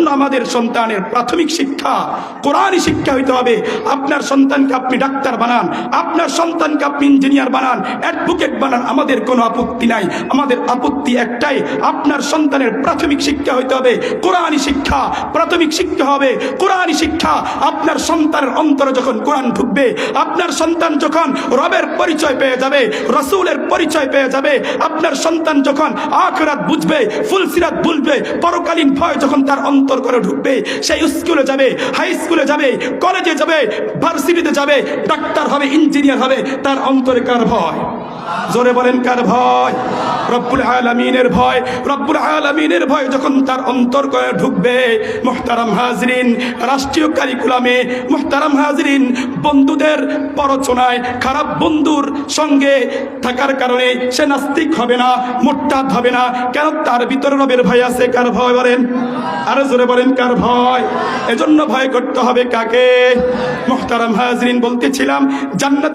আমাদের সন্তানের প্রাথমিক শিক্ষা কোরআনী শিক্ষা হইতে হবে। আপনার সন্তানকে আপনি ডাক্তার বানান, আপনার সন্তানকে আপনি ইঞ্জিনিয়ার বানান, অ্যাডভোকেট বানান, আমাদের কোনো আপত্তি নাই। আমাদের আপত্তি একটাই, আপনার সন্তানের প্রাথমিক শিক্ষা হইতে হবে কোরআনী শিক্ষা। প্রাথমিক শিক্ষা হবে কোরআনী শিক্ষা। আপনার সন্তানের অন্তরে যখন কোরআন ঢুকবে, আপনার সন্তান যখন রবের পরিচয় পেয়ে যাবে, রাসূলের পরিচয় পেয়ে যাবে, আপনার সন্তান যখন আখিরাত বুঝবে, ফুলসিরাত বুঝবে, পরকালীন ভয় যখন তার অন্তর করে ঢুকবে, সেই স্কুলে যাবে, হাই স্কুলে যাবে, কলেজে যাবে, ভার্সিটিতে যাবে, ডাক্তার হবে, ইঞ্জিনিয়ার হবে, তার অন্তরে কার ভয়? জোরে বলেন কার ভয়? রব্বুল আলামিনের ভয়। রব্বুল আলামিনের ভয় যখন তার অন্তর করে ঢুকবে, মুহতারাম হাজরিন, রাষ্ট্রীয় কারিকুলামে মুহতারাম হাজরিন বন্ধুদের প্ররোচনায়, খারাপ বন্ধুর সঙ্গে থাকার কারণে সে নাস্তিক হবে না, মুরতাদ হবে না। কেন? তার ভিতরে রবের ভয় আছে। কার ভয় বলেন? আরো জোরে বলেন কার ভয়? এজন্য ভয় করতে হবে কাকে? মুহতারাম হাজরিন, বলতেছিলাম জান্নাত